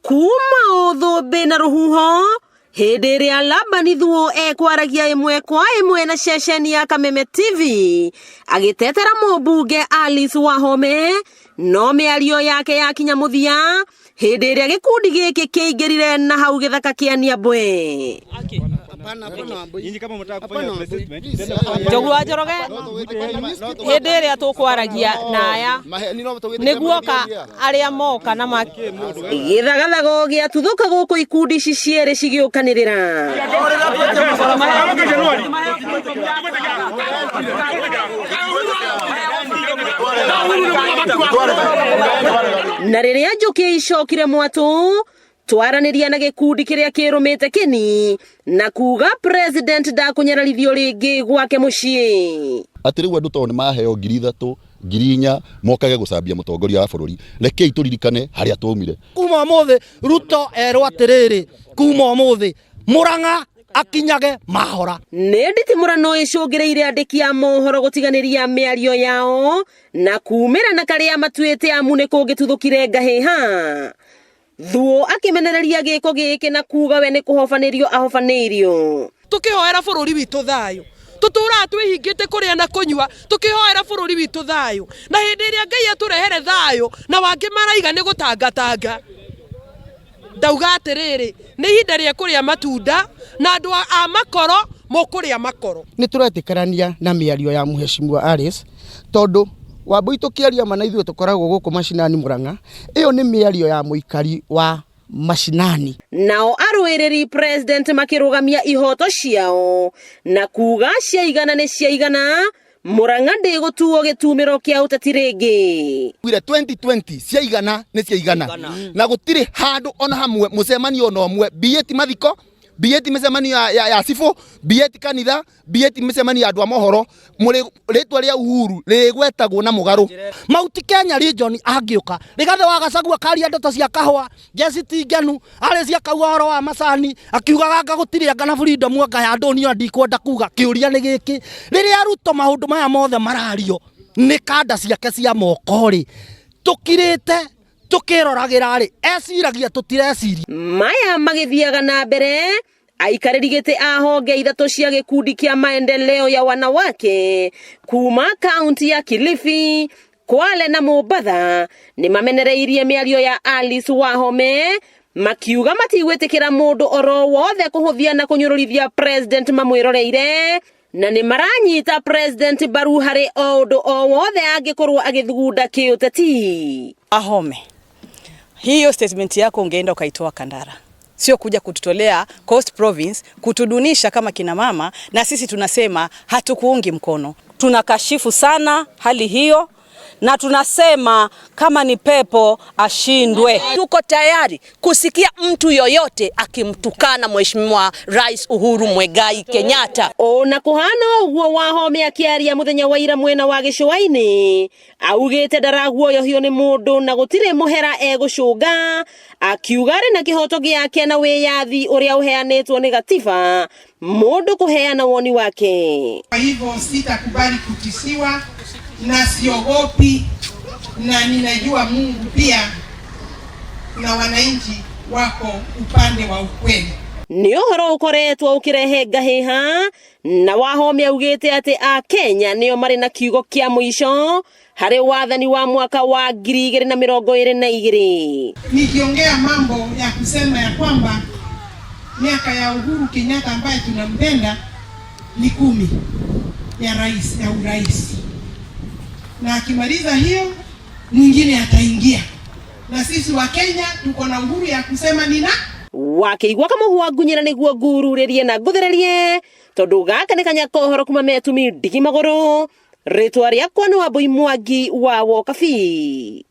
kuma uthumbi na ruhuho hindi ria Labanithuo ekwaragia imwe kwa imwe na ceceni ya Kameme TV agitetera mũmbunge Alice Wahome no mĩario yake yakinya muthia hindi ria gikundi giki kiingirire na hau githaka kia Niambwe. Nyinyi kama mtaka kufanya statement Jogwa Njoroge hindi ria tukwaragia na aya niguoka aria moka na githagathago gia tuthuka guku ikundi ici ciere cigiukanirira na riria njuki icokire mwatu twaraniria na gikundi kiria kirumite kini na kuga president ndakunyararithio ringi gwake mucii atiriwe andu to ni maheo 3,000 4,000 mokage gucambia mutongoria wa bururi rekei turirikane haria tumire kuma muthi Ruto erwa atiriri kuma muthi Murang'a akinyage mahora ni nditimurano icungireire andiki a mohoro gutiganiria miario yao na kumira na karia matuite amune kungituthukire ngahiha Thuo akimenereria giko giki na kuga we ni kuhofanirio ahofanirio tukihoera bururi witu thayo tutura twihingite kuria na kunywa tukihoera bururi witu thayo na hindi iria Ngai aturehere thayo na wangi maraiga ni gutangatanga ndauga atiriri ni ihinda ria kuria matunda na andu a makoro mukuria makoro ni turetikarania na miario ya muheshimiwa Alice tondu Wambui tukiaria mana ithuĩ tukoragwo guku mashinani Murang'a iyo ni miario ya muikari wa mashinani nao arũĩrĩri president makirugamia ihoto ciao na kuga ciaigana ni ciaigana Murang'a ndigutuo gitumiro kia uteti ringi wire 2020 ciaigana ni ciaigana na gutire handu ona hamwe mucemanio no mwe bieti mathiko bieti micemanio ya sifo bieti kanitha bieti micemanio andu a mohoro muri ritwa ria Uhuru rigwetagwo na mugaru Mauti Kenya region angiuka rigathe wa Gachagua karia ndeto cia kahwa Jesiti Ngenu ari cia kauga horo wa macani akiugaga ngagutire ngana freedom anga ya ndonio ndikwenda kuga kiuria ni giki riria Ruto maundu maya mothe marario ni kanda ciake cia moko ri tukirite tukiroragira ri eciragia tutireciria maya magithiaga na mbere aikariri giti a honge ithatu cia gikundi kia maendeleo ya wanawake kuma kaunti ya Kilifi Kwale na Mombasa ni mamenereirie miario ya Alice Wahome makiuga matigwitikira mundu oro wothe kuhuthia na kunyururithia president mamwiroreire na ni maranyita president baru hari undu o wothe angikorwo agithugunda kiuteti. Wahome, hiyo statement yako ungeenda ukaitoa Kandara, sio kuja kututolea Coast Province kutudunisha kama kina mama, na sisi tunasema hatukuungi mkono. Tunakashifu sana hali hiyo na tunasema kama ni pepo ashindwe. Tuko tayari kusikia mtu yoyote akimtukana Mheshimiwa Rais Uhuru Muigai Kenyatta. Ona kuhana uguo Wahome akiaria muthenya wa ira mwena wa Gicũa-inĩ augite ndaraguoyohio ni mundu na gutire muhera egucunga akiuga ri na kihoto giake na wiyathi uria uheanitwo ni gatiba mundu kuheana woni wake. Kwa hivyo sitakubali kutisiwa na siogopi na ninajua Mungu pia na wananchi wako upande wa ukweli. Ni uhoro ukoretwo ukirehe ngahiha na Wahome augite ati a Kenya nio mari na kiugo kia mwisho hari wathani wa mwaka wa 2022. Nikiongea mambo ya kusema ya kwamba miaka ya Uhuru Kenyatta ambaye tunampenda ni 10 ya rais ya urais, na akimaliza hiyo mwingine ataingia, na sisi wa Kenya tuko na uhuru ya kusema nina wakeigwa kama huagunyira niguo ngururirie na nguthererie tondu gaka ni kanya kohoro kuma metumi ndigi maguru ritwa riakwa ni Wambui Mwangi wa Wokabi.